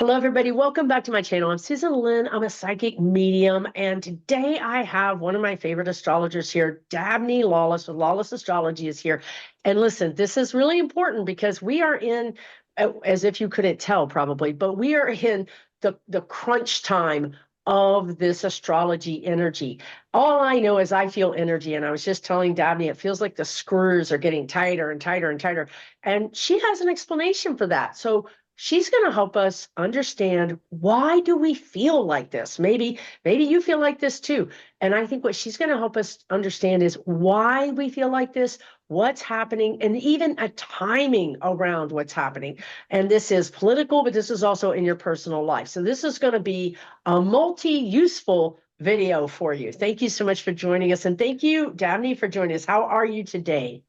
Hello, everybody. Welcome back to my channel. I'm Susan Lynn. I'm a psychic medium, and today I have one of my favorite astrologers here, Dabney Lawless, with Lawless Astrology is here. And listen, this is really important because we are in, as if you couldn't tell probably, but we are in the crunch time of this astrology energy. All I know is I feel energy, and I was just telling Dabney, it feels like the screws are getting tighter and tighter and tighter, and she has an explanation for that. So she's going to help us understand, why do we feel like this? Maybe you feel like this too. And I think what she's going to help us understand is why we feel like this, what's happening, and even a timing around what's happening. And this is political, but this is also in your personal life. So this is going to be a multi-useful video for you. Thank you so much for joining us. And thank you, Dabney, for joining us. How are you today?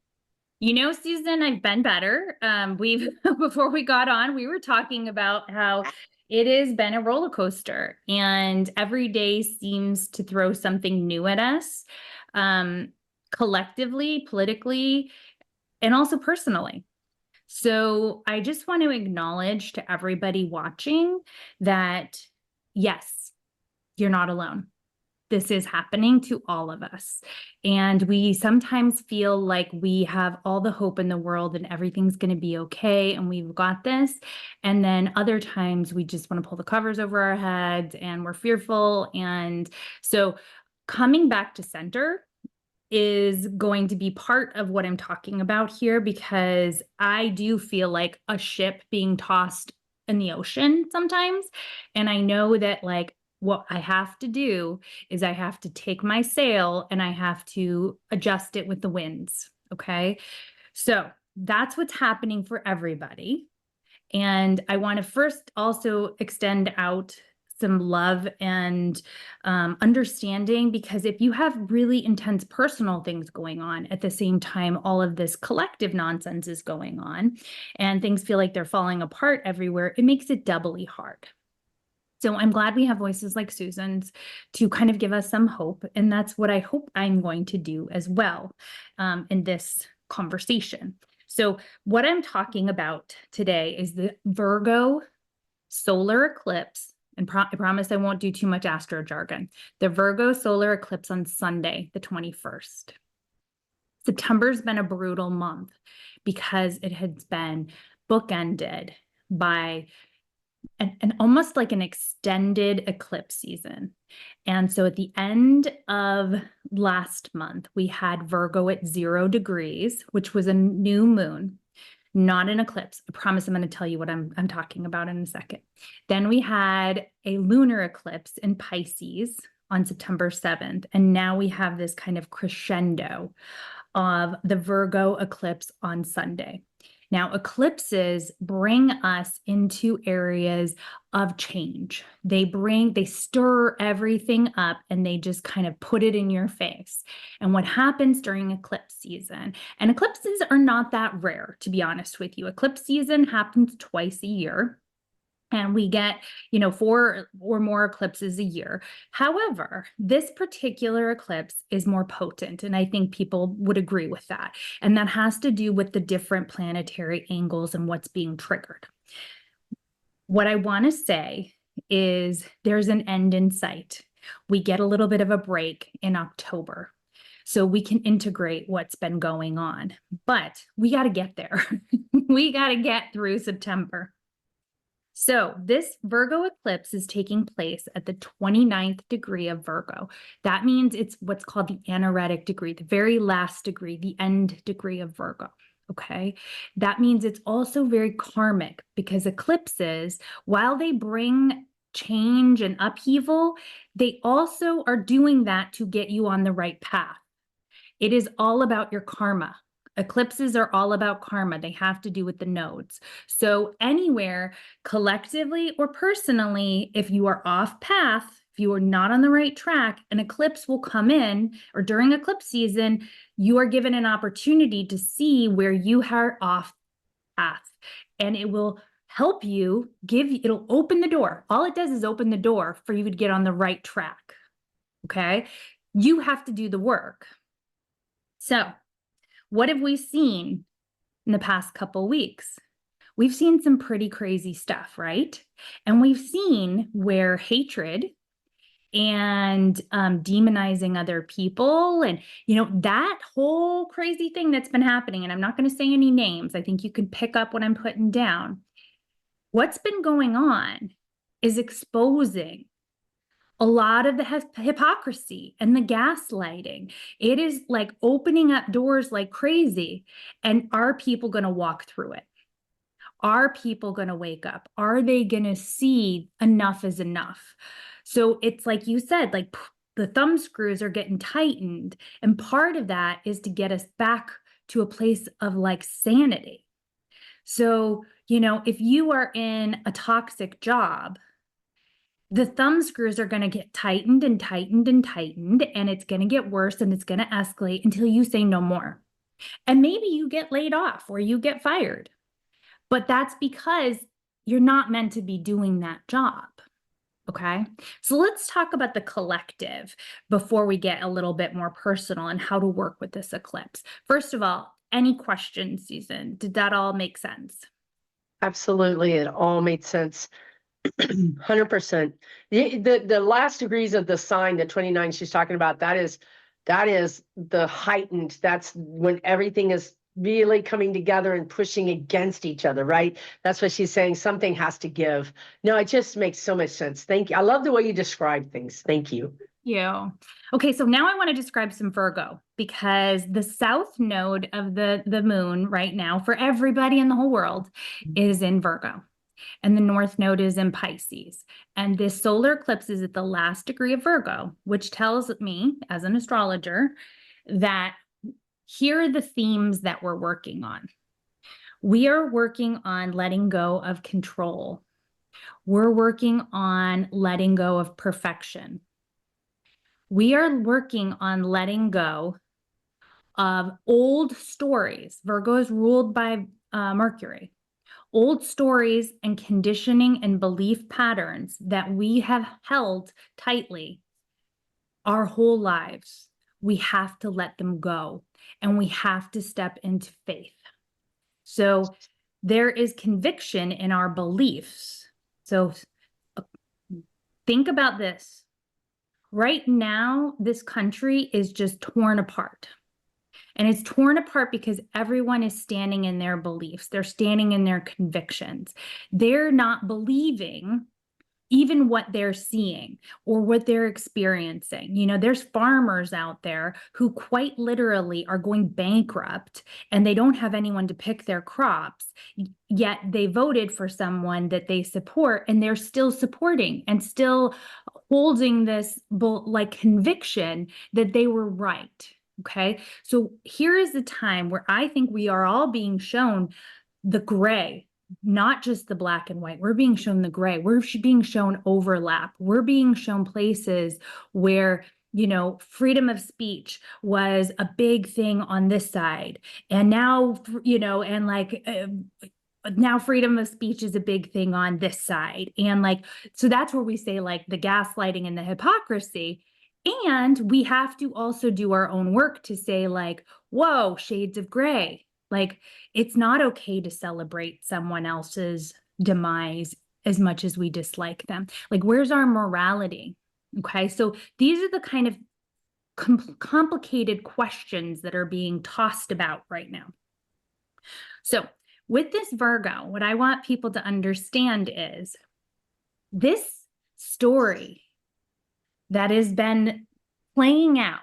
Susan, I've been better. We've before we got on, we were talking about how it has been a roller coaster, and every day seems to throw something new at us, collectively, politically, and also personally. So I just want to acknowledge to everybody watching that, yes, you're not alone. This is happening to all of us. And we sometimes feel like we have all the hope in the world and everything's going to be okay and we've got this. And then other times we just want to pull the covers over our heads and we're fearful. And so coming back to center is going to be part of what I'm talking about here, because I do feel like a ship being tossed in the ocean sometimes. And I know that, like, what I have to do is I have to take my sail and I have to adjust it with the winds. Okay. So that's what's happening for everybody. And I want to first also extend out some love and understanding, because if you have really intense personal things going on at the same time, all of this collective nonsense is going on and things feel like they're falling apart everywhere, it makes it doubly hard. So I'm glad we have voices like Susan's to kind of give us some hope. And that's what I hope I'm going to do as well in this conversation. So what I'm talking about today is the Virgo solar eclipse. And I promise I won't do too much astro jargon. The Virgo solar eclipse on Sunday, the 21st. September's been a brutal month because it has been bookended by and almost like an extended eclipse season. And so at the end of last month, we had Virgo at 0 degrees, which was a new moon, not an eclipse. I promise I'm going to tell you what I'm talking about in a second. Then we had a lunar eclipse in Pisces on September 7th. And now we have this kind of crescendo of the Virgo eclipse on Sunday. Now, eclipses bring us into areas of change. They stir everything up and they just kind of put it in your face. And what happens during eclipse season, and eclipses are not that rare, to be honest with you. Eclipse season happens twice a year. And we get, 4 or more eclipses a year. However, this particular eclipse is more potent, and I think people would agree with that. And that has to do with the different planetary angles and what's being triggered. What I want to say is there's an end in sight. We get a little bit of a break in October, so we can integrate what's been going on. But we got to get there. We got to get through September. So this Virgo eclipse is taking place at the 29th degree of Virgo. That means it's what's called the anaretic degree, the very last degree, the end degree of Virgo. Okay. That means it's also very karmic, because eclipses, while they bring change and upheaval, they also are doing that to get you on the right path. It is all about your karma. Eclipses are all about karma. They have to do with the nodes. So anywhere, collectively or personally, if you are off path, if you are not on the right track, an eclipse will come in, or during eclipse season, you are given an opportunity to see where you are off path. And it will help you it'll open the door. All it does is open the door for you to get on the right track. Okay. You have to do the work. So what have we seen in the past couple weeks? we've seen some pretty crazy stuff, right? And we've seen where hatred and demonizing other people and, that whole crazy thing that's been happening. And I'm not going to say any names. I think you can pick up what I'm putting down. What's been going on is exposing a lot of the hypocrisy and the gaslighting. It is like opening up doors like crazy. And are people going to walk through it? Are people going to wake up? Are they going to see enough is enough? So it's like you said, like the thumb screws are getting tightened. And part of that is to get us back to a place of like sanity. So, if you are in a toxic job, the thumb screws are going to get tightened and tightened and tightened, and it's going to get worse and it's going to escalate until you say no more. And maybe you get laid off or you get fired, but that's because you're not meant to be doing that job. Okay. So let's talk about the collective before we get a little bit more personal and how to work with this eclipse. First of all, any questions, Susan? Did that all make sense? Absolutely. It all made sense. 100%. The last degrees of the sign, the 29 she's talking about, that is the heightened, that's when everything is really coming together and pushing against each other, right? That's what she's saying. Something has to give. No, it just makes so much sense. Thank you. I love the way you describe things. Thank you. Yeah. Okay, so now I want to describe some Virgo, because the south node of the moon right now for everybody in the whole world is in Virgo, and the north node is in Pisces. And this solar eclipse is at the last degree of Virgo, which tells me as an astrologer that here are the themes that we're working on. We are working on letting go of control. We're working on letting go of perfection. We are working on letting go of old stories. Virgo is ruled by Mercury. Old stories and conditioning and belief patterns that we have held tightly our whole lives. We have to let them go, and we have to step into faith. So there is conviction in our beliefs. So think about this. Right now, this country is just torn apart. And it's torn apart because everyone is standing in their beliefs. They're standing in their convictions. They're not believing even what they're seeing or what they're experiencing. There's farmers out there who quite literally are going bankrupt and they don't have anyone to pick their crops, yet they voted for someone that they support, and they're still supporting and still holding this like conviction that they were right. Okay. So here is the time where I think we are all being shown the gray, not just the black and white. We're being shown the gray. We're being shown overlap. We're being shown places where, freedom of speech was a big thing on this side. And now, now freedom of speech is a big thing on this side. And so that's where we say the gaslighting and the hypocrisy. And we have to also do our own work to say whoa, shades of gray. It's not okay to celebrate someone else's demise as much as we dislike them. Where's our morality? Okay, so these are the kind of complicated questions that are being tossed about right now. So with this Virgo, what I want people to understand is this story that has been playing out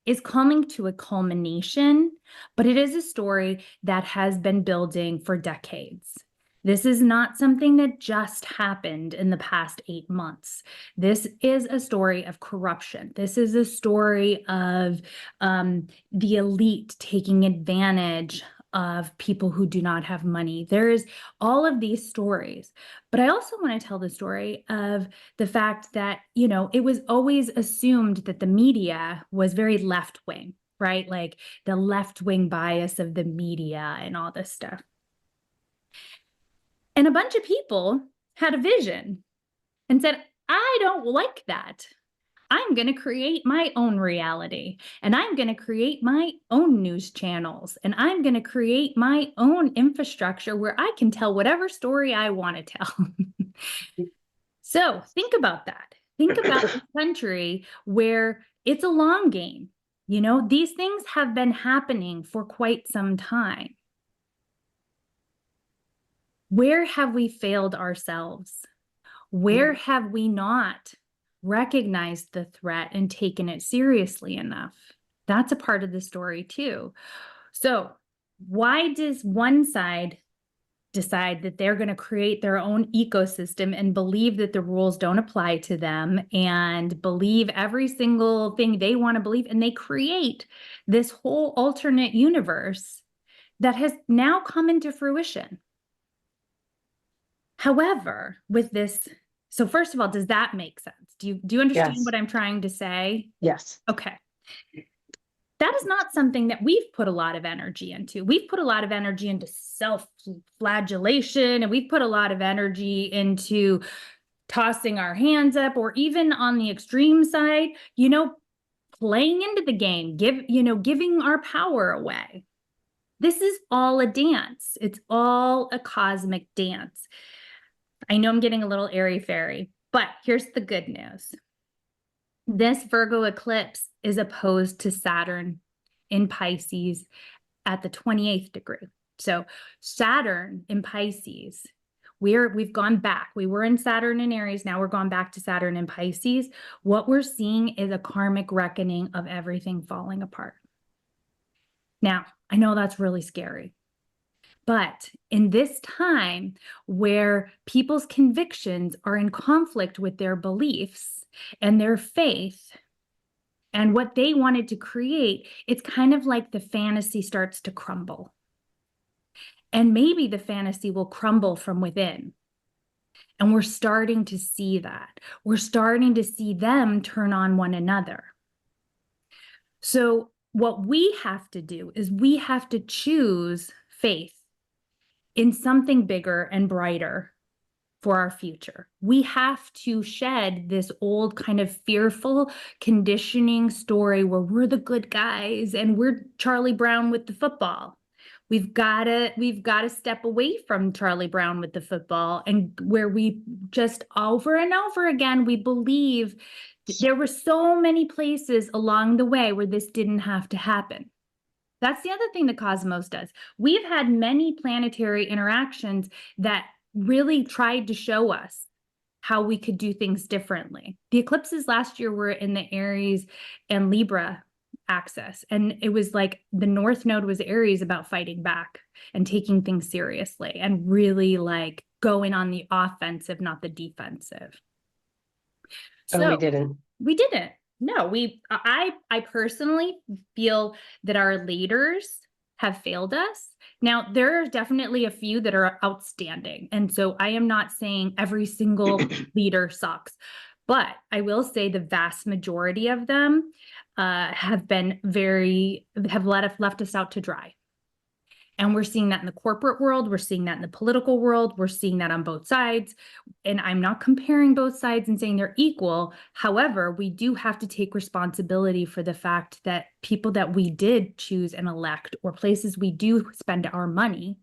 is coming to a culmination, but it is a story that has been building for decades. This is not something that just happened in the past 8 months. This is a story of corruption. This is a story of the elite taking advantage of people who do not have money. There's all of these stories. But I also want to tell the story of the fact that, it was always assumed that the media was very left-wing, right? The left-wing bias of the media and all this stuff. And a bunch of people had a vision and said, I don't like that. I'm going to create my own reality, and I'm going to create my own news channels, and I'm going to create my own infrastructure where I can tell whatever story I want to tell. So think about that. Think about a country where it's a long game. You know, these things have been happening for quite some time. Where have we failed ourselves? Where have we not recognized the threat and taken it seriously enough? That's a part of the story too. So why does one side decide that they're going to create their own ecosystem and believe that the rules don't apply to them and believe every single thing they want to believe? And they create this whole alternate universe that has now come into fruition. However, with this, so first of all, does that make sense? Do you understand Yes. what I'm trying to say? Yes. Okay. That is not something that we've put a lot of energy into. We've put a lot of energy into self-flagellation, and we've put a lot of energy into tossing our hands up, or even on the extreme side, you know, playing into the game, giving our power away. This is all a dance. It's all a cosmic dance. I know I'm getting a little airy-fairy, but here's the good news. This Virgo eclipse is opposed to Saturn in Pisces at the 28th degree. So Saturn in Pisces, we've gone back. We were in Saturn in Aries. Now we're gone back to Saturn in Pisces. What we're seeing is a karmic reckoning of everything falling apart. Now, I know that's really scary. But in this time where people's convictions are in conflict with their beliefs and their faith and what they wanted to create, it's kind of like the fantasy starts to crumble. And maybe the fantasy will crumble from within. And we're starting to see that. We're starting to see them turn on one another. So what we have to do is we have to choose faith in something bigger and brighter for our future. We have to shed this old kind of fearful conditioning story where we're the good guys and we're Charlie Brown with the football. We've got to step away from Charlie Brown with the football, and where we just over and over again, we believe there were so many places along the way where this didn't have to happen. That's the other thing the cosmos does. We've had many planetary interactions that really tried to show us how we could do things differently. The eclipses last year were in the Aries and Libra axis, and it was like the North Node was Aries about fighting back and taking things seriously and really like going on the offensive, not the defensive. So we didn't. We didn't. No, I personally feel that our leaders have failed us. Now, there are definitely a few that are outstanding. And so I am not saying every single leader sucks, but I will say the vast majority of them have left us out to dry. And we're seeing that in the corporate world. We're seeing that in the political world. We're seeing that on both sides. And I'm not comparing both sides and saying they're equal. However, we do have to take responsibility for the fact that people that we did choose and elect, or places we do spend our money,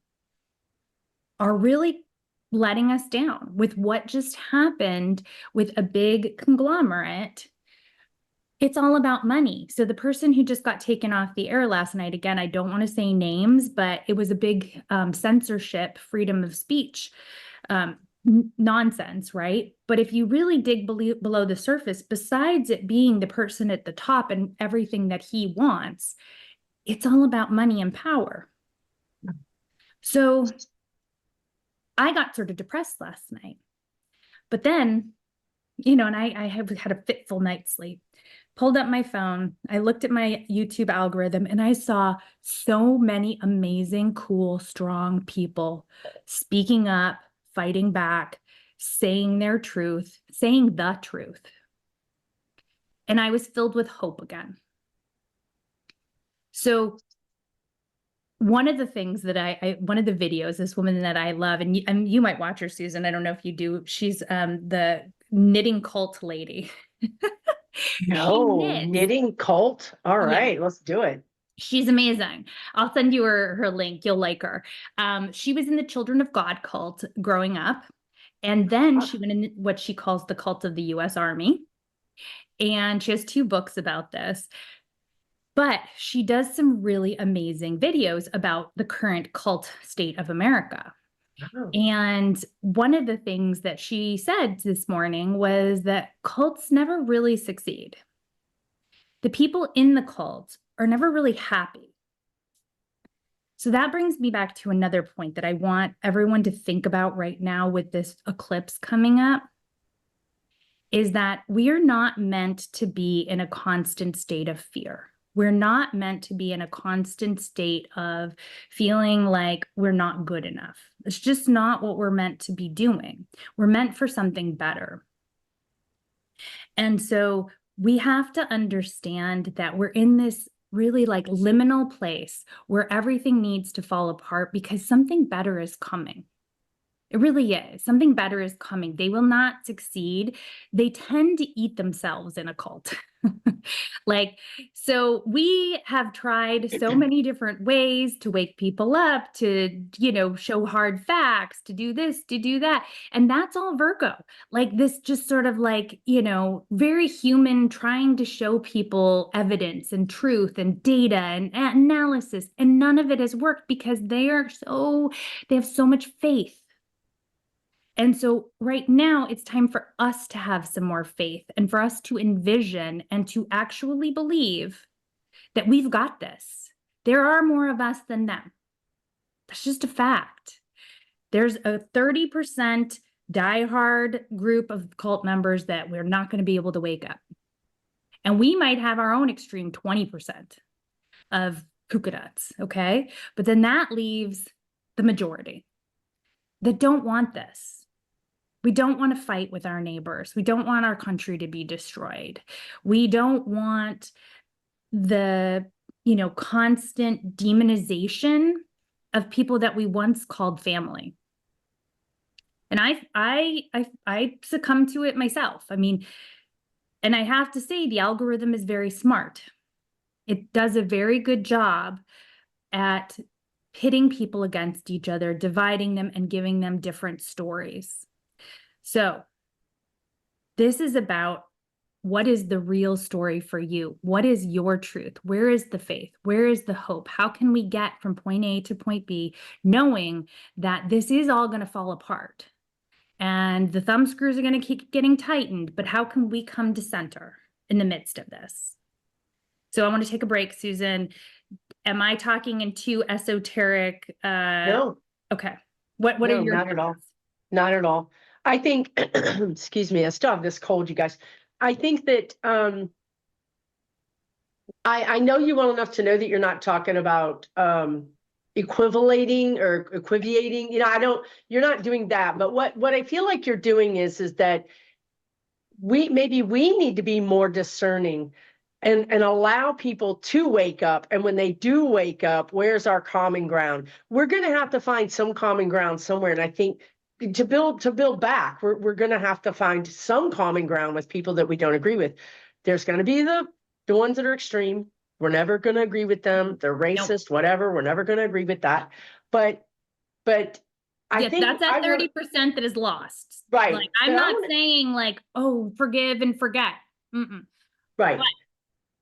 are really letting us down with what just happened with a big conglomerate. It's all about money. So the person who just got taken off the air last night, again, I don't want to say names, but it was a big censorship, freedom of speech nonsense, right? But if you really dig below the surface, besides it being the person at the top and everything that he wants, it's all about money and power. So I got sort of depressed last night. But then, and I have had a fitful night's sleep. Pulled up my phone, I looked at my YouTube algorithm, and I saw so many amazing, cool, strong people speaking up, fighting back, saying their truth, saying the truth. And I was filled with hope again. So one of the things that one of the videos, this woman that I love, and you might watch her, Susan, I don't know if you do, she's the knitting cult lady. She No, knits. knitting cult. All Yeah. right, let's do it. She's amazing. I'll send you her link. You'll like her. She was in the Children of God cult growing up. And then Ah, she went in what she calls the cult of the US Army. And she has 2 books about this. But she does some really amazing videos about the current cult state of America. oh, And one of the things that she said this morning was that cults never really succeed. The people in the cult are never really happy. So that brings me back to another point that I want everyone to think about right now with this eclipse coming up is that we are not meant to be in a constant state of fear. We're not meant to be in a constant state of feeling like we're not good enough. It's just not what we're meant to be doing. We're meant for something better. And so we have to understand that we're in this really like liminal place where everything needs to fall apart because something better is coming. It really is. Something better is coming. They will not succeed. They tend to eat themselves in a cult. Like, so we have tried so many different ways to wake people up, to, show hard facts, to do this, to do that. And that's all Virgo. Like this just sort of like, very human trying to show people evidence and truth and data and analysis. And none of it has worked because they have so much faith. And so right now, it's time for us to have some more faith and for us to envision and to actually believe that we've got this. There are more of us than them. That's just a fact. There's a 30% diehard group of cult members that we're not going to be able to wake up. And we might have our own extreme 20% of kookaduts, okay? But then that leaves the majority that don't want this. We don't want to fight with our neighbors. We don't want our country to be destroyed. We don't want the, constant demonization of people that we once called family. And I succumb to it myself. I mean, and I have to say the algorithm is very smart. It does a very good job at pitting people against each other, dividing them and giving them different stories. So this is about what is the real story for you? What is your truth? Where is the faith? Where is the hope? How can we get from point A to point B, knowing that this is all going to fall apart and the thumb screws are going to keep getting tightened, but how can we come to center in the midst of this? So I want to take a break, Susan. Am I talking in too esoteric? no, Okay. What are your not at all. Not at all. I think, excuse me, I still have this cold, you guys. I think that I know you well enough to know that you're not talking about equivalating or equivocating. You're not doing that. But what I feel like you're doing is that we need to be more discerning and allow people to wake up. And when they do wake up, where's our common ground? We're going to have to find some common ground somewhere. And I think to build back, we're going to have to find some common ground with people that we don't agree with. There's going to be the ones that are extreme. We're never going to agree with them. They're racist, whatever. We're never going to agree with that. But I think that's that 30% that is lost. Right. Like, I'm not saying like, oh, forgive and forget. Right. But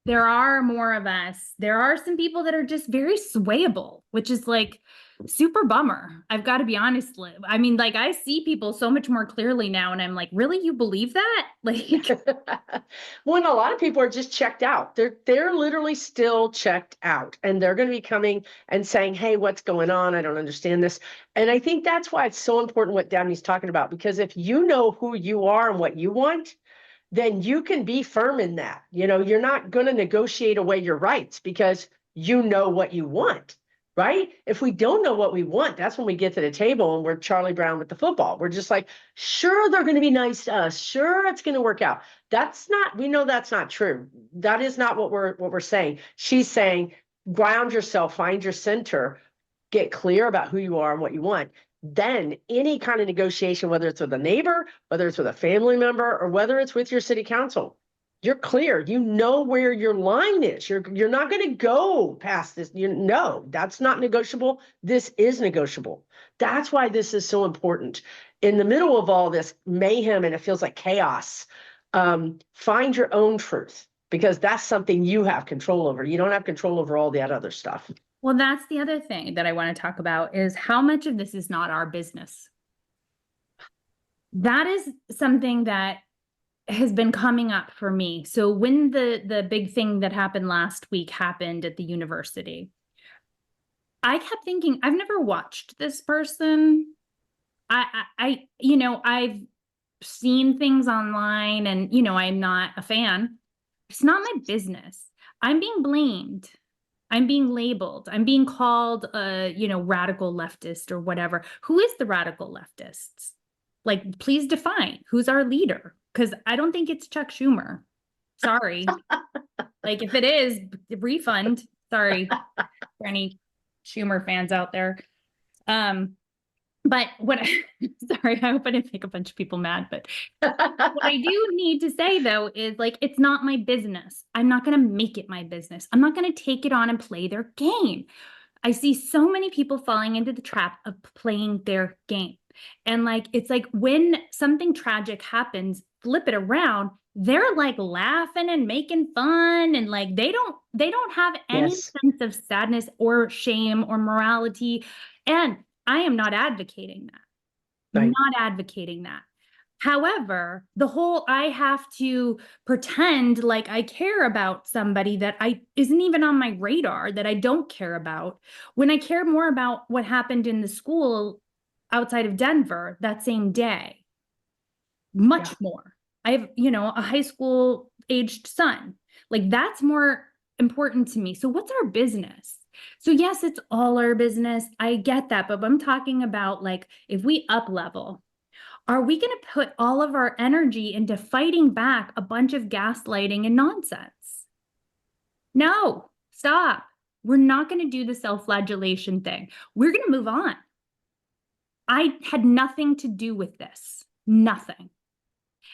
there are more of us. There are some people that are just very swayable, which is like super bummer. I've got to be honest. I mean, like I see people so much more clearly now and I'm like, really, you believe that? Like, well, and a lot of people are just checked out. They're literally still checked out and they're going to be coming and saying, hey, what's going on? I don't understand this. And I think that's why it's so important what Dabney's talking about, because if you know who you are and what you want, then you can be firm in that. You're not going to negotiate away your rights because you know what you want, right? If we don't know what we want, that's when we get to the table and we're Charlie Brown with the football. We're just like, sure, they're going to be nice to us. Sure, it's going to work out. We know that's not true. That is not what we're saying. She's saying, ground yourself, find your center, get clear about who you are and what you want. Then any kind of negotiation, whether it's with a neighbor, whether it's with a family member, or whether it's with your city council, You're clear. You know where your line is. You're not going to go past this. No, that's not negotiable. This is negotiable. That's why this is so important. In the middle of all this mayhem and it feels like chaos, find your own truth, because that's something you have control over. You don't have control over all that other stuff. Well, that's the other thing that I want to talk about is how much of this is not our business. That is something that has been coming up for me. So when the big thing that happened last week happened at the university, I kept thinking, I've never watched this person. I've seen things online and, I'm not a fan. It's not my business. I'm being blamed. I'm being labeled. I'm being called radical leftist or whatever. Who is the radical leftists? Like, please define who's our leader. Because I don't think it's Chuck Schumer. Sorry. Like, if it is, refund. Sorry for any Schumer fans out there. But sorry, I hope I didn't make a bunch of people mad. But what I do need to say, though, is like, it's not my business. I'm not going to make it my business. I'm not going to take it on and play their game. I see so many people falling into the trap of playing their game. And like, it's like when something tragic happens, flip it around, they're like laughing and making fun. And like, they don't have any sense of sadness or shame or morality. And I am not advocating that. Right. Not advocating that. However, the whole I have to pretend like I care about somebody that isn't even on my radar, that I don't care about, when I care more about what happened in the school outside of Denver that same day. Much more. I have, a high school aged son. Like, that's more important to me. So what's our business? So yes, it's all our business. I get that. But I'm talking about, like, if we up level, are we going to put all of our energy into fighting back a bunch of gaslighting and nonsense? No, stop. We're not going to do the self-flagellation thing. We're going to move on. I had nothing to do with this. Nothing.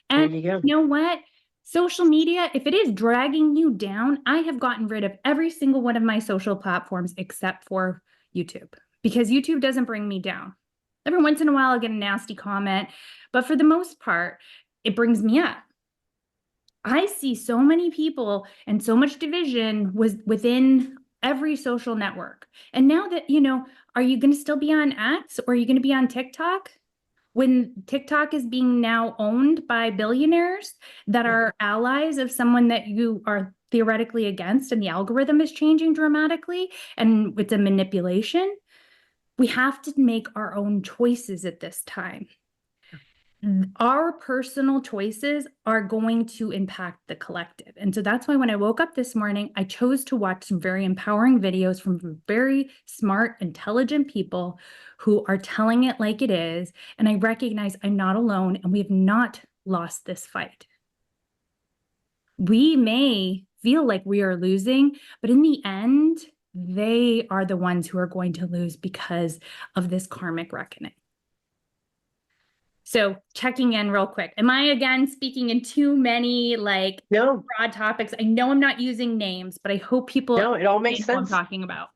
And you know what? Social media, if it is dragging you down, I have gotten rid of every single one of my social platforms except for YouTube, because YouTube doesn't bring me down. Every once in a while, I'll get a nasty comment, but for the most part, it brings me up. I see so many people and so much division within every social network. And now that, are you going to still be on X, or are you going to be on TikTok? When TikTok is being now owned by billionaires that are allies of someone that you are theoretically against, and the algorithm is changing dramatically, and it's a manipulation, we have to make our own choices at this time. Our personal choices are going to impact the collective. And so that's why when I woke up this morning, I chose to watch some very empowering videos from very smart, intelligent people who are telling it like it is. And I recognize I'm not alone, and we have not lost this fight. We may feel like we are losing, but in the end, they are the ones who are going to lose because of this karmic reckoning. So checking in real quick. Am I again speaking in too many broad topics? I know I'm not using names, but I hope people it all makes sense. What I'm talking about.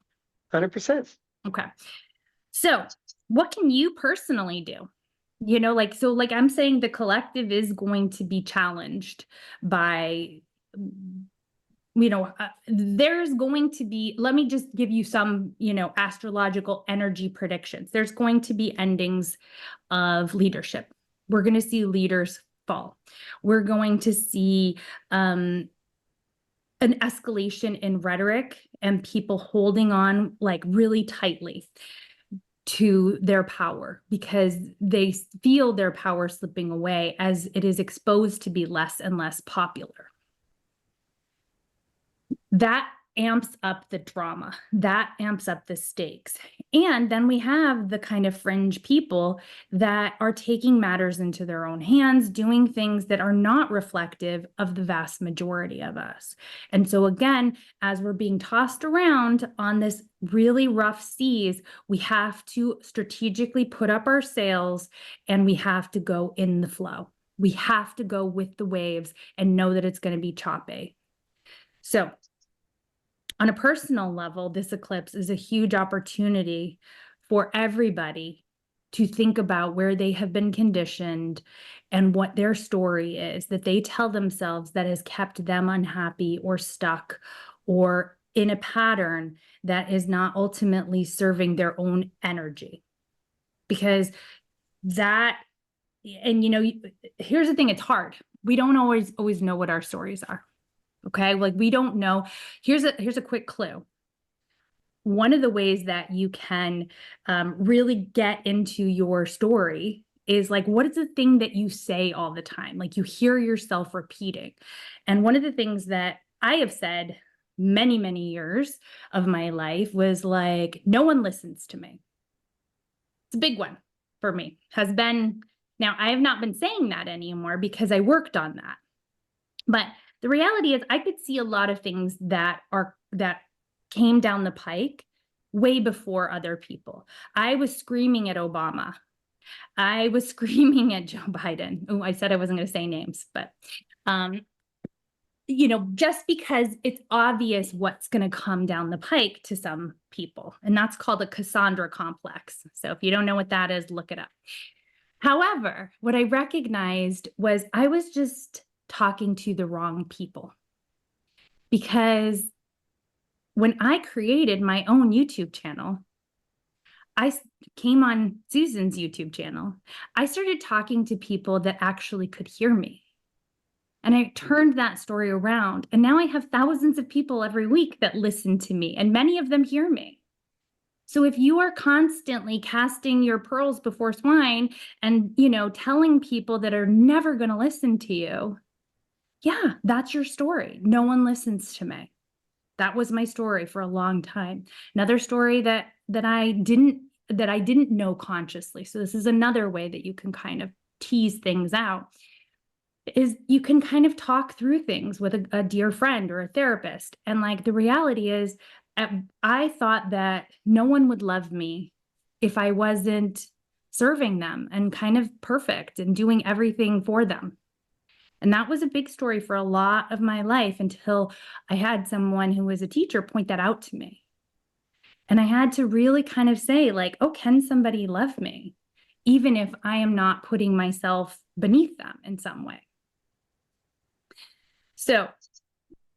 100%. Okay. So what can you personally do? I'm saying the collective is going to be challenged by, there's going to be, let me just give you some, astrological energy predictions. There's going to be endings of leadership. We're going to see leaders fall. We're going to see an escalation in rhetoric and people holding on really tightly to their power because they feel their power slipping away as it is exposed to be less and less popular. That amps up the drama, that amps up the stakes. And then we have the kind of fringe people that are taking matters into their own hands, doing things that are not reflective of the vast majority of us. And so again, as we're being tossed around on this really rough seas, we have to strategically put up our sails and we have to go in the flow. We have to go with the waves and know that it's going to be choppy. So on a personal level, this eclipse is a huge opportunity for everybody to think about where they have been conditioned and what their story is that they tell themselves that has kept them unhappy or stuck or in a pattern that is not ultimately serving their own energy. Because that, and here's the thing, it's hard. We don't always know what our stories are. Okay, like we don't know. Here's a quick clue. One of the ways that you can really get into your story is like, what is the thing that you say all the time? Like you hear yourself repeating. And one of the things that I have said many, many years of my life was like, no one listens to me. It's a big one for me, has been. Now, I have not been saying that anymore because I worked on that. But the reality is I could see a lot of things that came down the pike way before other people. I was screaming at Obama. I was screaming at Joe Biden. Oh, I said I wasn't going to say names, but just because it's obvious what's going to come down the pike to some people. And that's called a Cassandra complex. So if you don't know what that is, look it up. However, what I recognized was I was just talking to the wrong people. Because when I created my own YouTube channel, I came on Susan's YouTube channel. I started talking to people that actually could hear me. And I turned that story around. And now I have thousands of people every week that listen to me, and many of them hear me. So if you are constantly casting your pearls before swine and, telling people that are never going to listen to you, yeah, that's your story. No one listens to me. That was my story for a long time. Another story that I didn't know consciously. So this is another way that you can kind of tease things out, is you can kind of talk through things with a dear friend or a therapist. And like the reality is, I thought that no one would love me if I wasn't serving them and kind of perfect and doing everything for them. And that was a big story for a lot of my life until I had someone who was a teacher point that out to me. And I had to really kind of say like, oh, can somebody love me? Even if I am not putting myself beneath them in some way. So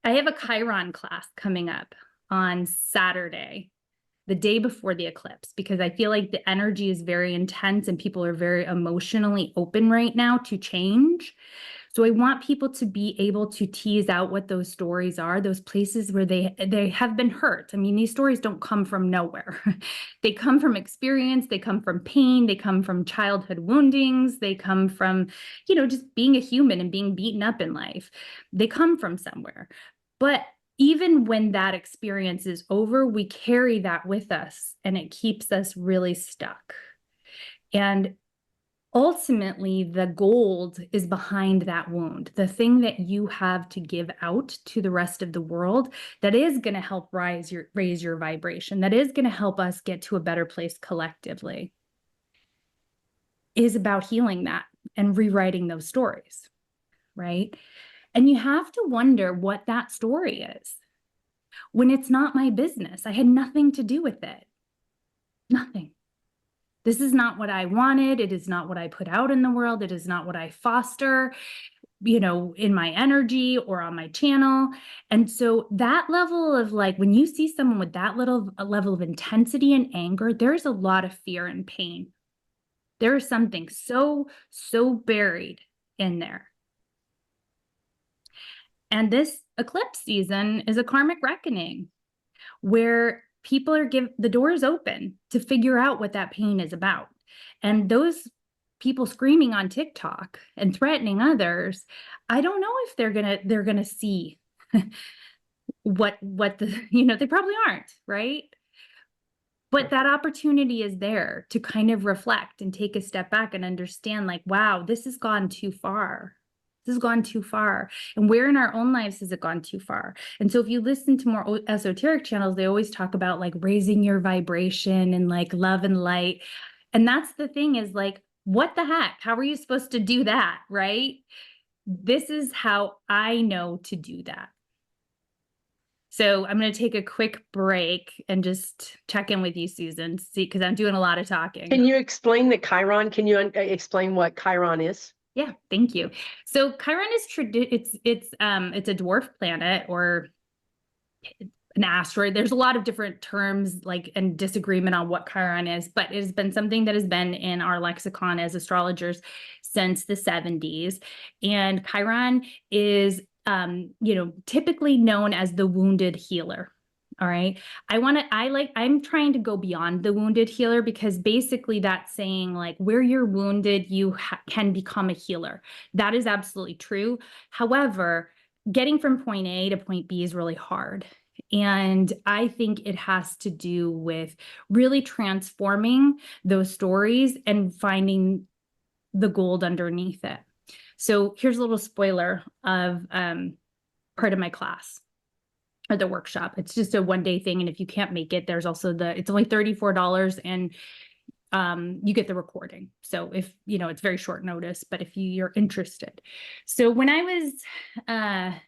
I have a Chiron class coming up on Saturday, the day before the eclipse, because I feel like the energy is very intense and people are very emotionally open right now to change. So I want people to be able to tease out what those stories are, those places where they have been hurt. I mean, these stories don't come from nowhere. They come from experience, they come from pain, they come from childhood woundings, they come from, just being a human and being beaten up in life. They come from somewhere. But even when that experience is over, we carry that with us and it keeps us really stuck. And ultimately, the gold is behind that wound, the thing that you have to give out to the rest of the world that is going to help raise your vibration, that is going to help us get to a better place collectively, is about healing that and rewriting those stories, right? And you have to wonder what that story is when it's not my business. I had nothing to do with it. Nothing. This is not what I wanted. It is not what I put out in the world. It is not what I foster, in my energy or on my channel. And so that level of like, when you see someone with that level of intensity and anger, there's a lot of fear and pain. There is something so buried in there. And this eclipse season is a karmic reckoning where people are the doors open to figure out what that pain is about. And those people screaming on TikTok and threatening others, I don't know if they're gonna see what they probably aren't, right? But that opportunity is there to kind of reflect and take a step back and understand like, wow, this has gone too far. This has gone too far. And where in our own lives has it gone too far? And so if you listen to more esoteric channels, they always talk about like raising your vibration and like love and light. And that's the thing is like, what the heck? How are you supposed to do that? Right? This is how I know to do that. So I'm going to take a quick break and just check in with you, Susan, see, because I'm doing a lot of talking. Can you explain the Chiron? Can you explain what Chiron is? Yeah, thank you. So Chiron is it's a dwarf planet or an asteroid. There's a lot of different terms like and disagreement on what Chiron is, but it has been something that has been in our lexicon as astrologers since the 70s. And Chiron is typically known as the wounded healer. All right. I'm trying to go beyond the wounded healer because basically that's saying like where you're wounded, you can become a healer. That is absolutely true. However, getting from point A to point B is really hard. And I think it has to do with really transforming those stories and finding the gold underneath it. So here's a little spoiler of part of my class or the workshop. It's just a one-day thing. And if you can't make it, there's also it's only $34 and you get the recording. So if, it's very short notice, but if you're interested. So when I was, I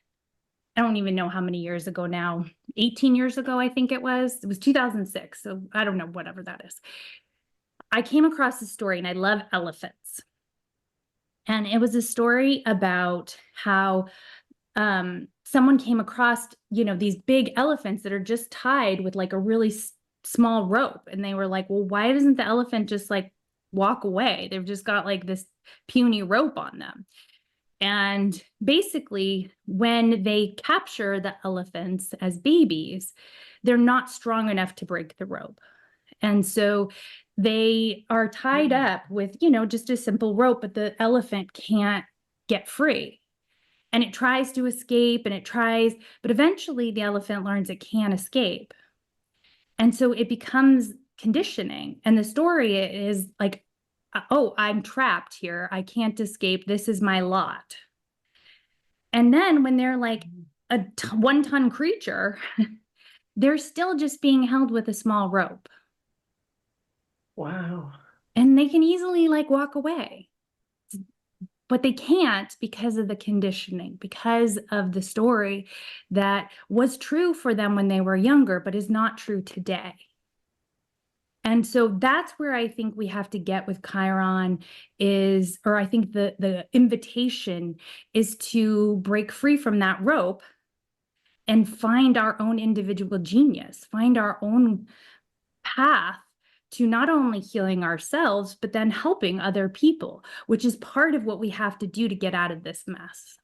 don't even know how many years ago now, 18 years ago, I think it was 2006. So I don't know, whatever that is. I came across a story and I love elephants. And it was a story about how someone came across, these big elephants that are just tied with like a really small rope. And they were like, well, why doesn't the elephant just like walk away? They've just got like this puny rope on them. And basically, when they capture the elephants as babies, they're not strong enough to break the rope. And so they are tied up with, just a simple rope, but the elephant can't get free. And it tries to escape and it tries, but eventually the elephant learns it can't escape. And so it becomes conditioning. And the story is like, oh, I'm trapped here. I can't escape. This is my lot. And then when they're like a 1-ton creature, they're still just being held with a small rope. Wow. And they can easily like walk away. But they can't because of the conditioning, because of the story that was true for them when they were younger, but is not true today. And so that's where I think we have to get with Chiron or I think the invitation is to break free from that rope and find our own individual genius, find our own path to not only healing ourselves, but then helping other people, which is part of what we have to do to get out of this mess.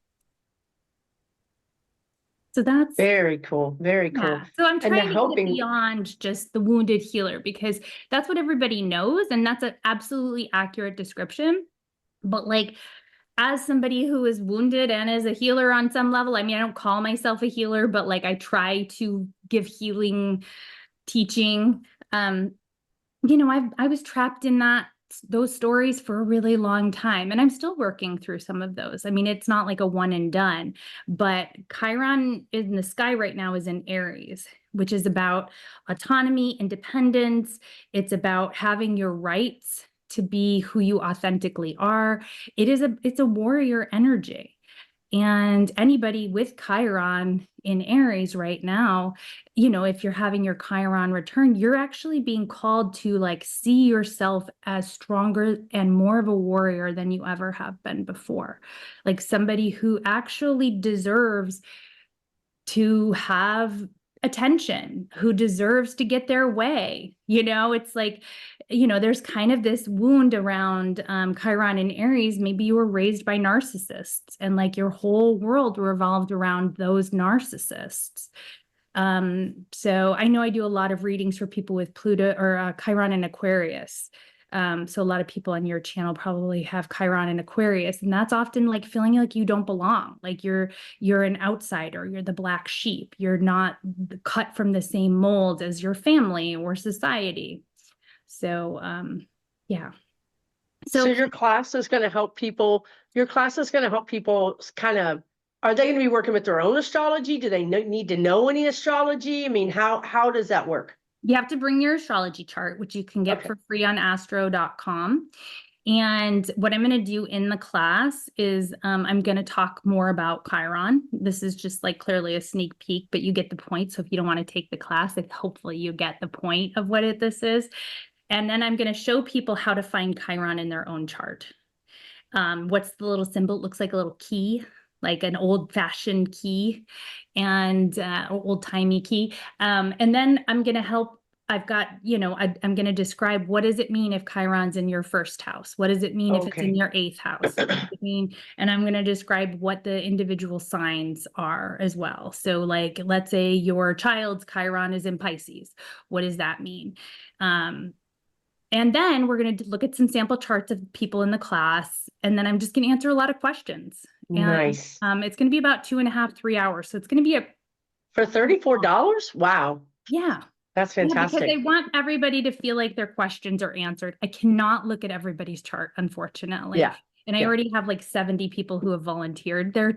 So that's very cool. Very cool. Yeah. So I'm trying to get beyond just the wounded healer because that's what everybody knows. And that's an absolutely accurate description. But like, as somebody who is wounded and is a healer on some level, I mean, I don't call myself a healer, but like I try to give healing teaching. I was trapped in those stories for a really long time, and I'm still working through some of those. I mean, it's not like a one and done, but Chiron in the sky right now is in Aries, which is about autonomy, independence. It's about having your rights to be who you authentically are. It's a warrior energy. And anybody with Chiron in Aries right now, if you're having your Chiron return, you're actually being called to like see yourself as stronger and more of a warrior than you ever have been before. Like somebody who actually deserves to have attention, who deserves to get their way. It's like, there's kind of this wound around Chiron and Aries. Maybe you were raised by narcissists and like your whole world revolved around those narcissists. So I know I do a lot of readings for people with Pluto or Chiron and Aquarius. So a lot of people on your channel probably have Chiron and Aquarius, and that's often like feeling like you don't belong, like you're an outsider, you're the black sheep, you're not cut from the same mold as your family or society. So, yeah. So your class is going to help people. Your class is going to help people kind of. Are they going to be working with their own astrology? Do they need to know any astrology? I mean, how does that work? You have to bring your astrology chart, which you can get for free on astro.com. And what I'm going to do in the class is I'm going to talk more about Chiron. This is just like clearly a sneak peek, but you get the point. So if you don't want to take the class, hopefully you get the point of what this is. And then I'm going to show people how to find Chiron in their own chart. What's the little symbol? It looks like a little key, like an old-fashioned key and old-timey key. And then I'm going to help. I've got, I'm going to describe what does it mean if Chiron's in your first house? What does it mean if it's in your 8th house? What does it mean? And I'm going to describe what the individual signs are as well. So like, let's say your child's Chiron is in Pisces. What does that mean? And then we're going to look at some sample charts of people in the class. And then I'm just going to answer a lot of questions. Nice. And it's going to be about 2.5, 3 hours. So it's going to be for $34. Wow. Yeah. That's fantastic. Yeah, because I want everybody to feel like their questions are answered. I cannot look at everybody's chart, unfortunately. Yeah. And I already have like 70 people who have volunteered their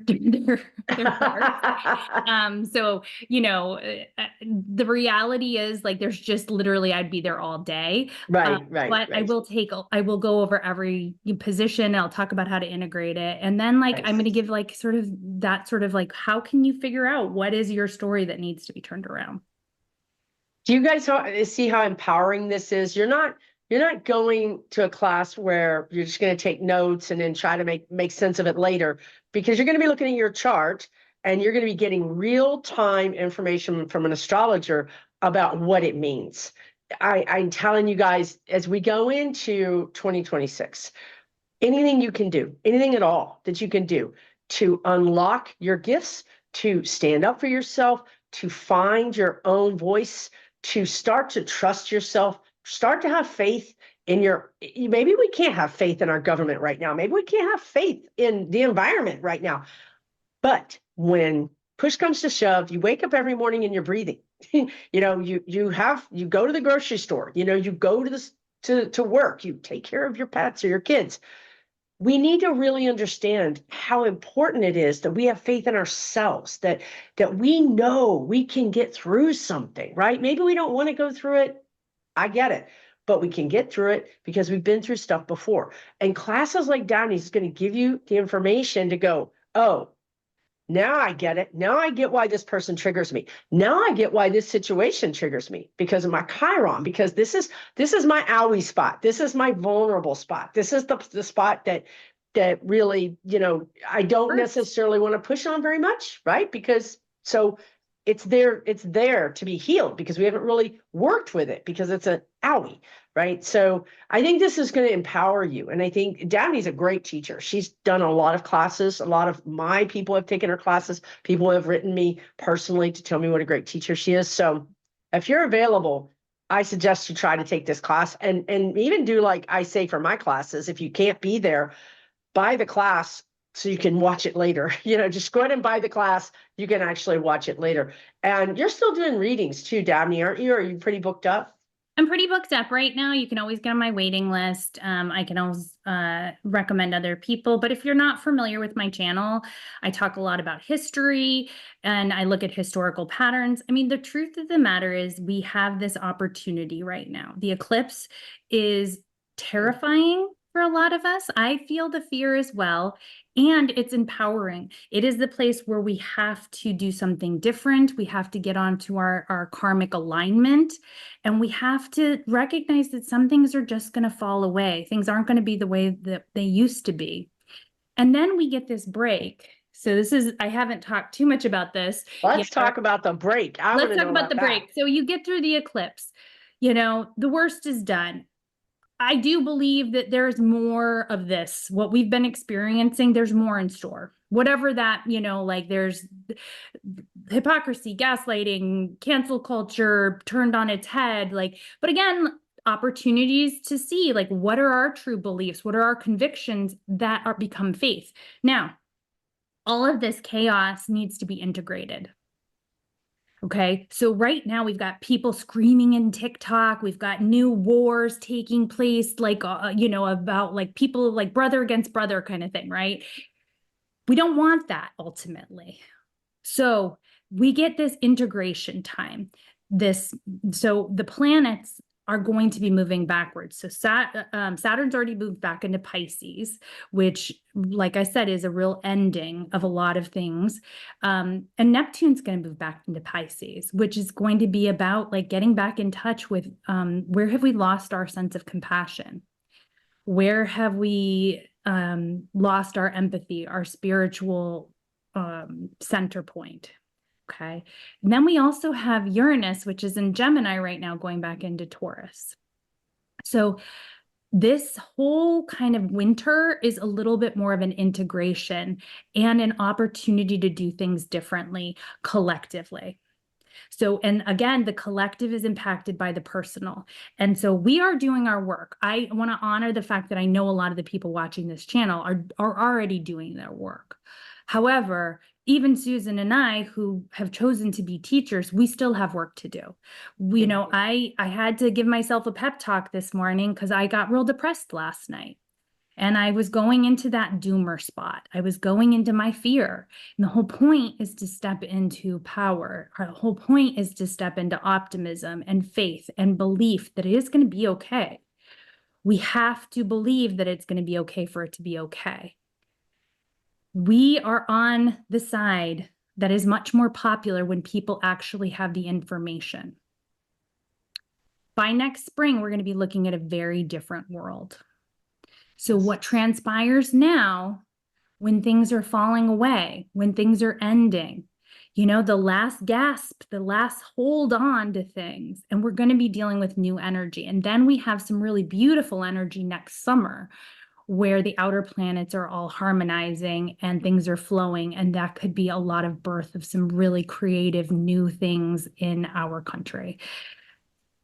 parts. So, the reality is like, there's just literally, I'd be there all day. Right. But I will go over every position. I'll talk about how to integrate it. And then like, I'm going to give like sort of like, how can you figure out what is your story that needs to be turned around? Do you guys see how empowering this is? You're not going to a class where you're just going to take notes and then try to make sense of it later, because you're going to be looking at your chart and you're going to be getting real-time information from an astrologer about what it means. I'm telling you guys, as we go into 2026, anything you can do, anything at all that you can do to unlock your gifts, to stand up for yourself, to find your own voice, to start to trust yourself, start to have faith in maybe we can't have faith in our government right now. Maybe we can't have faith in the environment right now. But when push comes to shove, you wake up every morning and you're breathing. you go to the grocery store, you go to work, you take care of your pets or your kids. We need to really understand how important it is that we have faith in ourselves, that we know we can get through something, right? Maybe we don't want to go through it. I get it, but we can get through it because we've been through stuff before. And classes like Dabney's is going to give you the information to go, oh, now I get it. Now I get why this person triggers me. Now I get why this situation triggers me because of my Chiron, because this is my owie spot. This is my vulnerable spot. This is the spot that really, I don't necessarily want to push on very much, right? Because it's there to be healed because we haven't really worked with it because it's an owie, right? So I think this is going to empower you. And I think Dabney's a great teacher. She's done a lot of classes. A lot of my people have taken her classes. People have written me personally to tell me what a great teacher she is. So if you're available, I suggest you try to take this class and even do like I say for my classes. If you can't be there, buy the class so you can watch it later. Just go ahead and buy the class. You can actually watch it later. And you're still doing readings too, Dabney, aren't you? Are you pretty booked up? I'm pretty booked up right now. You can always get on my waiting list. I can always recommend other people. But if you're not familiar with my channel, I talk a lot about history and I look at historical patterns. I mean, the truth of the matter is we have this opportunity right now. The eclipse is terrifying for a lot of us. I feel the fear as well. And it's empowering. It is the place where we have to do something different. We have to get onto our karmic alignment. And we have to recognize that some things are just going to fall away. Things aren't going to be the way that they used to be. And then we get this break. So I haven't talked too much about this. Let's talk about the break. Let's talk about the break. So you get through the eclipse. The worst is done. I do believe that there's more of this. What we've been experiencing, there's more in store. Whatever that, like there's hypocrisy, gaslighting, cancel culture turned on its head. But again, opportunities to see what are our true beliefs? What are our convictions that become faith? Now, all of this chaos needs to be integrated. Okay, so right now we've got people screaming in TikTok. We've got new wars taking place, about people brother against brother kind of thing, right? We don't want that ultimately. So we get this integration time. So the planets are going to be moving backwards. So Saturn's already moved back into Pisces, which, like I said, is a real ending of a lot of things. And Neptune's going to move back into Pisces, which is going to be about like getting back in touch with where have we lost our sense of compassion? Where have we lost our empathy, our spiritual center point? Okay. And then we also have Uranus, which is in Gemini right now, going back into Taurus. So this whole kind of winter is a little bit more of an integration and an opportunity to do things differently collectively. So, and again, the collective is impacted by the personal. And so we are doing our work. I want to honor the fact that I know a lot of the people watching this channel are already doing their work. However, even Susan and I, who have chosen to be teachers, we still have work to do. You know, I had to give myself a pep talk this morning because I got real depressed last night. And I was going into that doomer spot. I was going into my fear. And the whole point is to step into power. Our whole point is to step into optimism and faith and belief that it is going to be okay. We have to believe that it's going to be okay for it to be okay. We are on the side that is much more popular when people actually have the information. By next spring, we're going to be looking at a very different world. So what transpires now, when things are falling away, when things are ending, you know, the last gasp, the last hold on to things, and we're going to be dealing with new energy. And then we have some really beautiful energy next summer where the outer planets are all harmonizing and things are flowing. And that could be a lot of birth of some really creative new things in our country,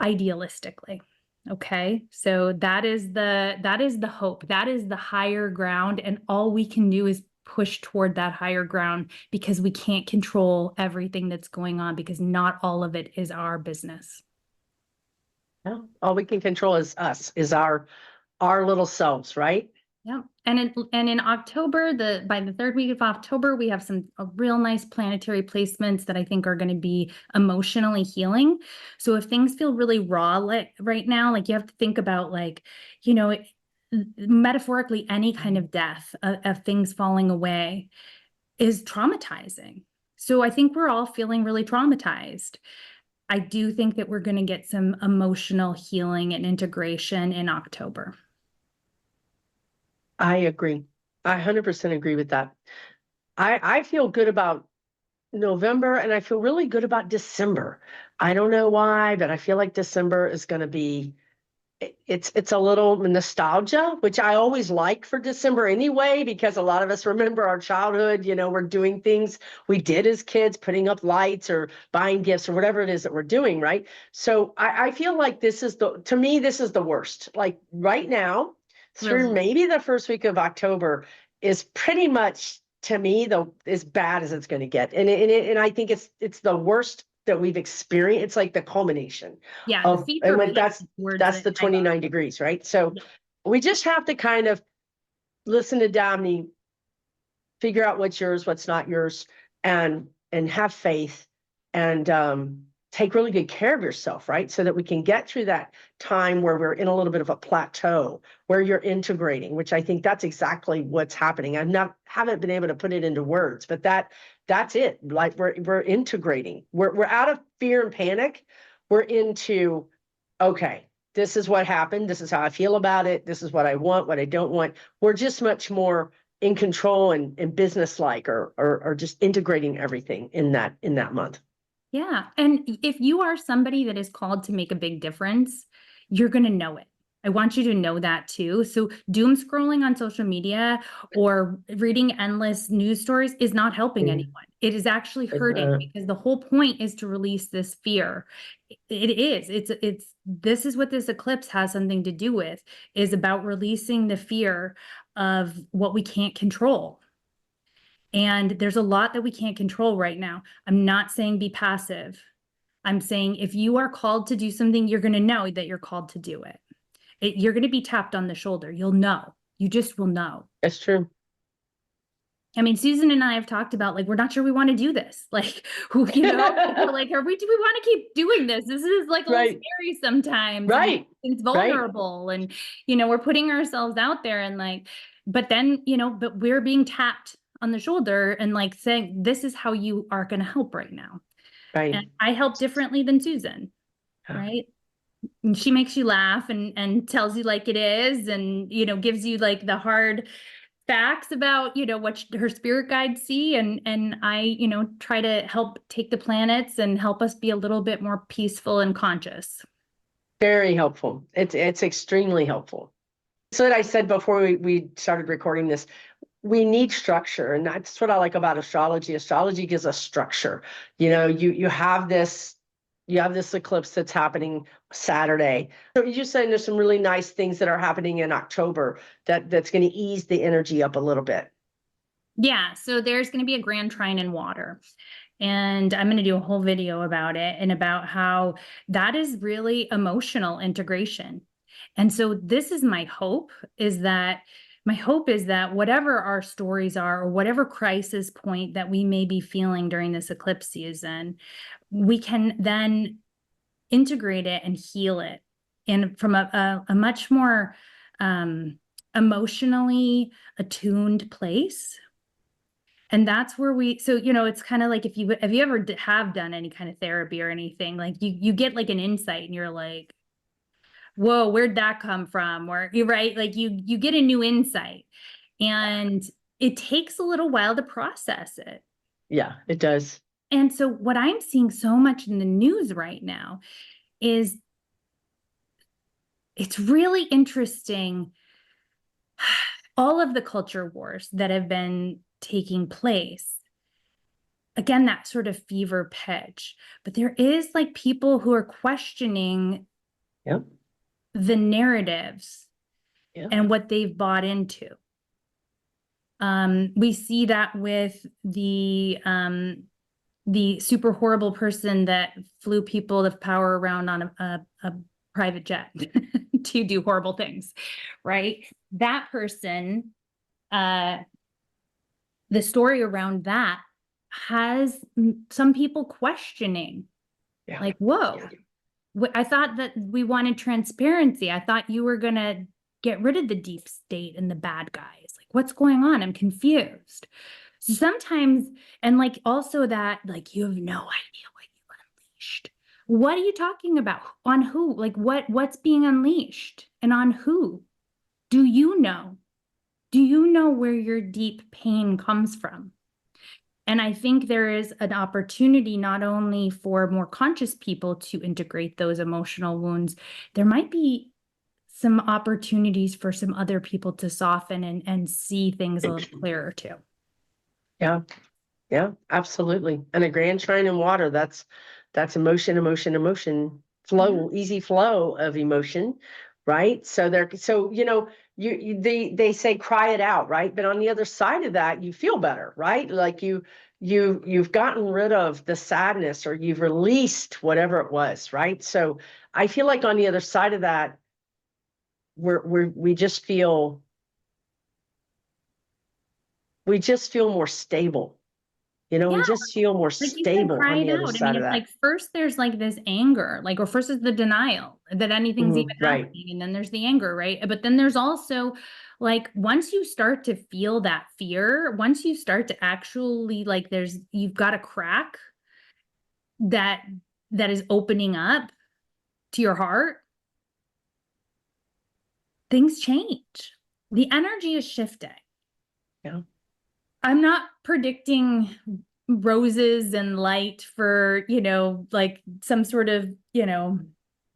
idealistically. Okay, so that is the hope. That is the higher ground, and all we can do is push toward that higher ground because we can't control everything that's going on because not all of it is our business. No, all we can control is us, is our little selves, right? Yeah, and in October, by the third week of October, we have some real nice planetary placements that I think are going to be emotionally healing. So if things feel really raw like right now, like you have to think about like, you know, metaphorically, any kind of death of things falling away is traumatizing. So I think we're all feeling really traumatized. I do think that we're going to get some emotional healing and integration in October. I agree. I 100% agree with that. I feel good about November and I feel really good about December. I don't know why, but I feel like December is going to be, it's a little nostalgia, which I always like for December anyway, because a lot of us remember our childhood, you know, we're doing things we did as kids, putting up lights or buying gifts or whatever it is that we're doing, right? So I feel like to me, this is the worst. Like right now, through Really? maybe the first week of October is pretty much to me as bad as it's going to get, and I think it's the worst that we've experienced. It's like the culmination Yeah, the of, feet and are when towards that's it. the 29 degrees, right? So we just have to kind of listen to Dabney, figure out what's yours, what's not yours, and have faith and take really good care of yourself, right? So that we can get through that time where we're in a little bit of a plateau, where you're integrating, which I think that's exactly what's happening. Haven't been able to put it into words, but that's it. Like we're integrating. We're out of fear and panic. We're into, okay, this is what happened. This is how I feel about it. This is what I want, what I don't want. We're just much more in control and business-like, or just integrating everything in that month. Yeah. And if you are somebody that is called to make a big difference, you're going to know it. I want you to know that too. So doom scrolling on social media or reading endless news stories is not helping anyone. It is actually hurting because the whole point is to release this fear. It is. This is what this eclipse has something to do with, is about releasing the fear of what we can't control. And there's a lot that we can't control right now. I'm not saying be passive. I'm saying if you are called to do something, you're going to know that you're called to do it. You're going to be tapped on the shoulder. You'll know. You just will know. That's true. I mean, Susan and I have talked about, like, we're not sure we want to do this. Like, who, we're like, do we want to keep doing this? This is like a little Right. scary sometimes. And Right. it's Right. vulnerable. And, we're putting ourselves out there and like, but then, but we're being tapped on the shoulder and like saying, this is how you are going to help right now. Right. And I help differently than Susan. Right. And she makes you laugh and tells you like it is, and, gives you like the hard facts about, what her spirit guides see. And I, try to help take the planets and help us be a little bit more peaceful and conscious. Very helpful. It's extremely helpful. So that I said before we started recording this, we need structure, and that's what I like about astrology. Astrology gives us structure. You have this eclipse that's happening Saturday. So you're saying there's some really nice things that are happening in October that's going to ease the energy up a little bit. Yeah, so there's going to be a grand trine in water. And I'm going to do a whole video about it and about how that is really emotional integration. And so this is my hope, is that whatever our stories are, or whatever crisis point that we may be feeling during this eclipse season, we can then integrate it and heal it, and from a much more emotionally attuned place. And that's where it's kind of like, if you ever have done any kind of therapy or anything, like you get like an insight and you're like, whoa, where'd that come from? Or you're right, like you get a new insight, and it takes a little while to process it. Yeah, it does. And so what I'm seeing so much in the news right now is, it's really interesting, all of the culture wars that have been taking place. Again, that sort of fever pitch, but there is like people who are questioning the narratives and what they've bought into. We see that with the super horrible person that flew people of power around on a private jet to do horrible things, right? That person, the story around that has some people questioning, like, whoa, I thought that we wanted transparency. I thought you were going to get rid of the deep state and the bad guys. Like, what's going on? I'm confused. So sometimes, and like also that, like, you have no idea what you unleashed. What are you talking about? On who? Like, what's being unleashed and on who? Do you know? Do you know where your deep pain comes from? And I think there is an opportunity not only for more conscious people to integrate those emotional wounds, there might be some opportunities for some other people to soften and see things a little clearer too. Yeah. Yeah, absolutely. And a grand trine in water, that's emotion, flow, easy flow of emotion, right? So they say cry it out, right? But on the other side of that, you feel better, right? Like you've gotten rid of the sadness, or you've released whatever it was, right? So I feel like on the other side of that, we just feel more stable. We just feel more stable on the other side of that. Like, first there's like this anger, or first is the denial that anything's even happening. And then there's the anger, right? But then there's also, like, once you start to feel that fear, once you start to actually, like, you've got a crack that is opening up to your heart, things change. The energy is shifting. Yeah. I'm not predicting roses and light for, like some sort of,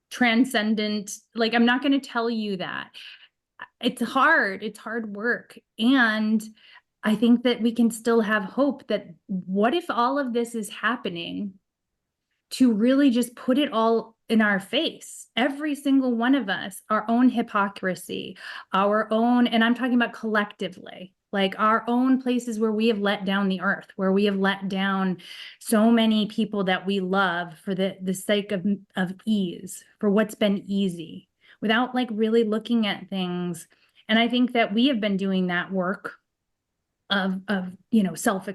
transcendent, like, I'm not going to tell you that. It's hard work. And I think that we can still have hope that, what if all of this is happening to really just put it all in our face, every single one of us, our own hypocrisy, our own, and I'm talking about collectively, like our own places where we have let down the earth, where we have let down so many people that we love for the sake of ease, for what's been easy, without like really looking at things. And I think that we have been doing that work self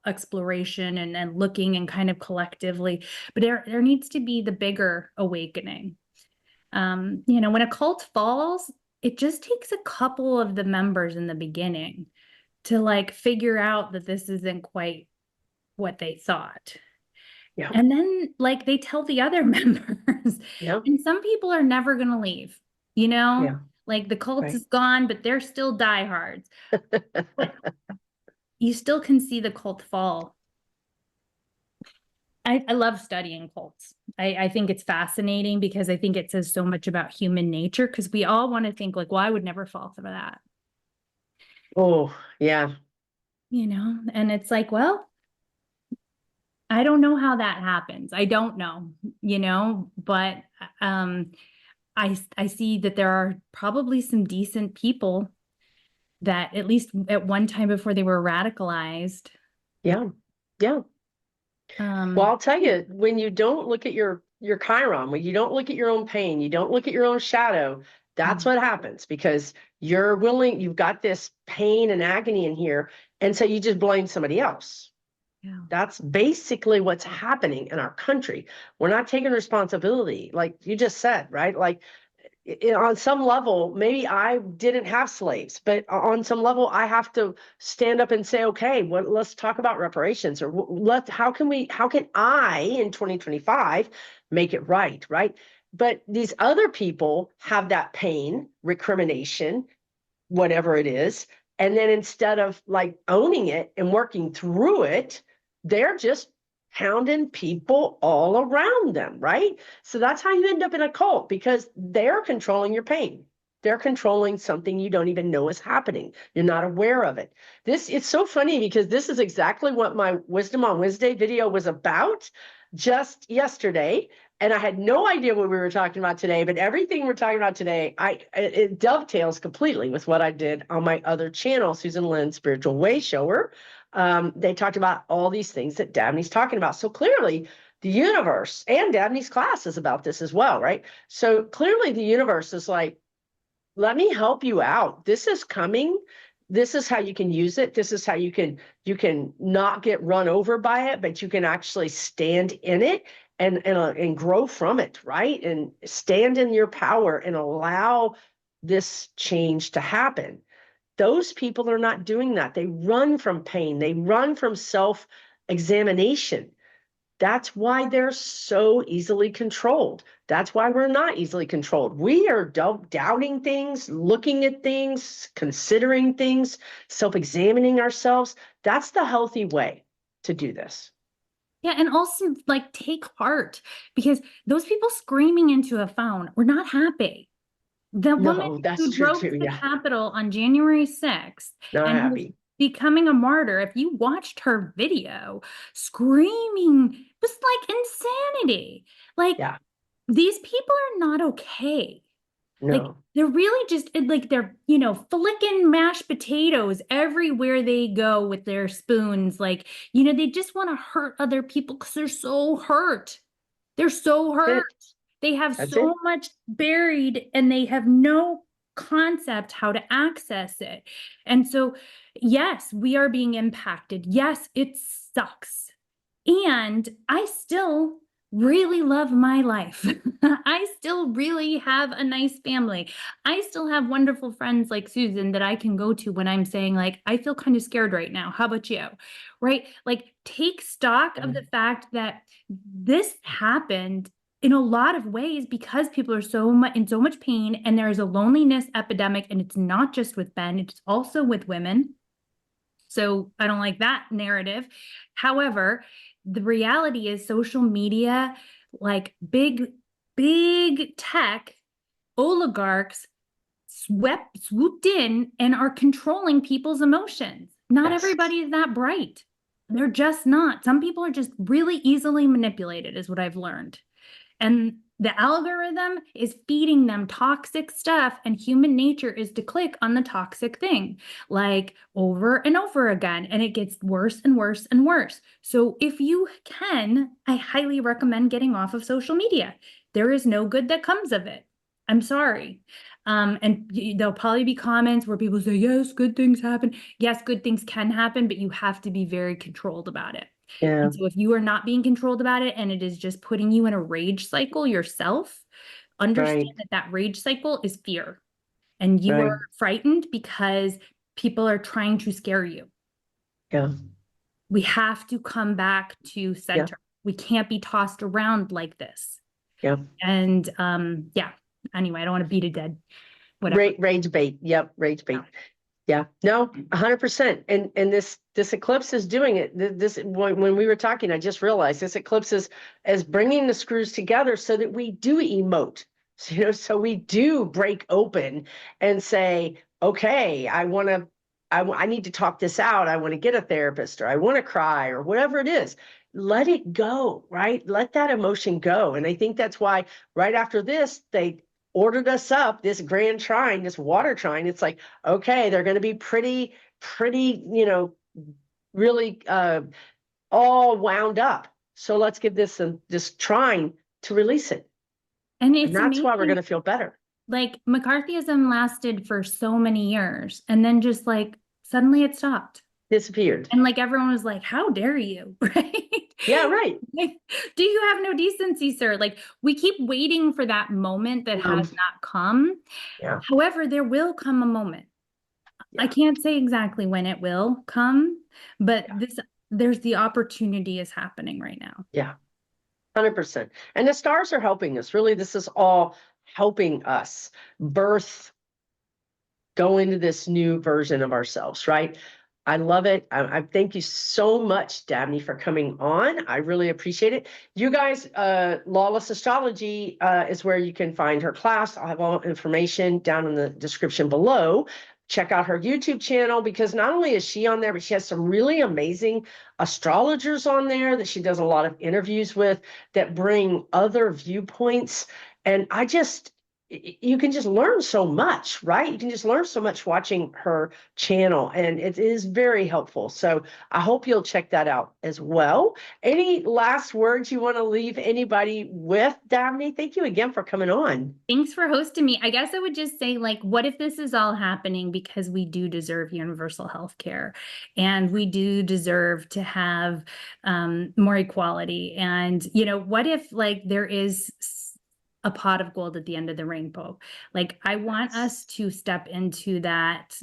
exploration and looking and kind of collectively, but there needs to be the bigger awakening. When a cult falls, it just takes a couple of the members in the beginning to like figure out that this isn't quite what they thought. Yeah. And then like they tell the other members. Yeah. And some people are never going to leave, Yeah. like the cult Right. is gone, but they're still diehards. But you still can see the cult fall. I love studying cults. I think it's fascinating because I think it says so much about human nature, because we all want to think like, well, I would never fall for that. Oh, yeah. And it's like, well, I don't know how that happens. I don't know, but I see that there are probably some decent people that at least at one time before they were radicalized. Yeah. Yeah. Well, I'll tell you, when you don't look at your Chiron, when you don't look at your own pain, you don't look at your own shadow, that's what happens, because you've got this pain and agony in here, and so you just blame somebody else. Yeah. That's basically what's happening in our country. We're not taking responsibility, like you just said, right? Like on some level, maybe I didn't have slaves, but on some level, I have to stand up and say, okay, let's talk about reparations, or how can I in 2025 make it right? Right. But these other people have that pain, recrimination, whatever it is. And then instead of like owning it and working through it, they're just hounding people all around them, right? So that's how you end up in a cult, because they're controlling your pain. They're controlling something you don't even know is happening. You're not aware of it. It's so funny because this is exactly what my Wisdom on Wednesday video was about just yesterday. And I had no idea what we were talking about today, but everything we're talking about today, it dovetails completely with what I did on my other channel, Susan Lynn Spiritual Way Shower. They talked about all these things that Dabney's talking about. So clearly the universe, and Dabney's class is about this as well, right? So clearly the universe is like, let me help you out. This is coming. This is how you can use it. This is how you can not get run over by it, but you can actually stand in it and grow from it, right? And stand in your power and allow this change to happen. Those people are not doing that. They run from pain. They run from self-examination. That's why they're so easily controlled. That's why we're not easily controlled. We are doubting things, looking at things, considering things, self-examining ourselves. That's the healthy way to do this. Yeah, and also like take heart, because those people screaming into a phone were not happy. The woman No, that's who true drove to too. the Yeah, Capitol on January 6th not and who's happy. becoming a martyr, if you watched her video, screaming was like insanity. Like, Yeah, these people are not okay. Like, no. they're really just like they're, flicking mashed potatoes everywhere they go with their spoons. Like, they just want to hurt other people because they're so hurt. They're so hurt. They have That's it. so much buried and they have no concept how to access it. And so, yes, we are being impacted. Yes, it sucks. And I still really love my life. I still really have a nice family. I still have wonderful friends like Susan that I can go to when I'm saying, like, I feel kind of scared right now. How about you? Right? Like, take stock of the fact that this happened in a lot of ways because people are in so much pain, and there is a loneliness epidemic, and it's not just with men, it's also with women. So I don't like that narrative. However, the reality is social media, like big tech oligarchs swooped in and are controlling people's emotions. Not Yes. everybody is that bright. They're just not. Some people are just really easily manipulated, is what I've learned. And the algorithm is feeding them toxic stuff, and human nature is to click on the toxic thing, like over and over again, and it gets worse and worse and worse. So if you can, I highly recommend getting off of social media. There is no good that comes of it. I'm sorry. And there'll probably be comments where people say, yes, good things happen. Yes, good things can happen, but you have to be very controlled about it. Yeah. And so if you are not being controlled about it and it is just putting you in a rage cycle yourself, understand Right. that rage cycle is fear. And you Right. are frightened because people are trying to scare you. Yeah. We have to come back to Yeah. center. We can't be tossed around like this. Yeah. And yeah. Anyway, I don't want to beat a dead whatever. Rage bait. Yep. Rage bait. No. Yeah, no, 100%. And this eclipse is doing it. This when we were talking, I just realized this eclipse is bringing the screws together so that we do emote. So, so we do break open and say, okay, I need to talk this out. I want to get a therapist, or I want to cry, or whatever it is. Let it go, right? Let that emotion go. And I think that's why right after this, they ordered us up this grand trine, this water trine. It's like, okay, they're going to be pretty, really all wound up. So let's give this trine to release it. And And it's that's why we're amazing. going to feel better. Like McCarthyism lasted for so many years, and then just like suddenly it stopped. Disappeared. And like everyone was like, how dare you? Right? Yeah, right. Like, do you have no decency, sir? Like, we keep waiting for that moment that has not come. Yeah. However, there will come a moment. I Yeah. can't say exactly when it will come, but Yeah. there's the opportunity is happening right now. Yeah. 100%. And the stars are helping us. Really, this is all helping us go into this new version of ourselves, right? I love it. I thank you so much, Dabney, for coming on. I really appreciate it. You guys, Lawless Astrology is where you can find her class. I'll have all information down in the description below. Check out her YouTube channel, because not only is she on there, but she has some really amazing astrologers on there that she does a lot of interviews with that bring other viewpoints. And you can just learn so much, right? You can just learn so much watching her channel, and it is very helpful. So I hope you'll check that out as well. Any last words you want to leave anybody with, Dabney? Thank you again for coming on. Thanks for hosting me. I guess I would just say, like, what if this is all happening because we do deserve universal health care, and we do deserve to have more equality? And, what if, like, there is a pot of gold at the end of the rainbow? Like, I want us to step into that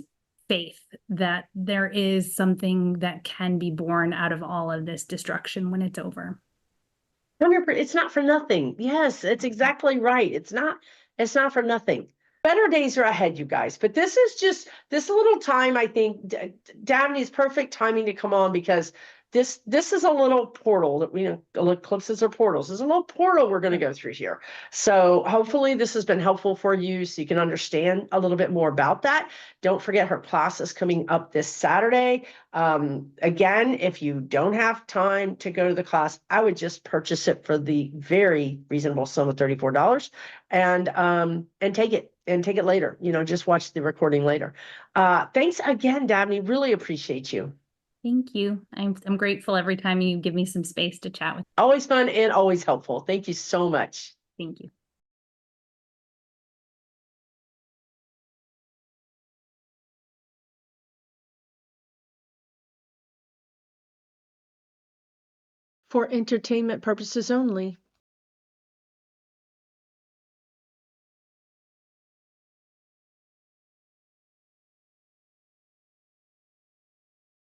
faith that there is something that can be born out of all of this destruction when it's over. 100%. It's not for nothing. Yes, it's exactly right. It's not for nothing. Better days are ahead, you guys. But this is just this little time, I think, Dabney's perfect timing to come on, because this is a little portal that eclipses are portals. There's a little portal we're going to go through here. So hopefully this has been helpful for you, so you can understand a little bit more about that. Don't forget, her class is coming up this Saturday. Again, if you don't have time to go to the class, I would just purchase it for the very reasonable sum of $34, and take it later. Just watch the recording later. Thanks again, Dabney. Really appreciate you. Thank you. I'm grateful every time you give me some space to chat with. Always fun and always helpful. Thank you so much. Thank you. For entertainment purposes only.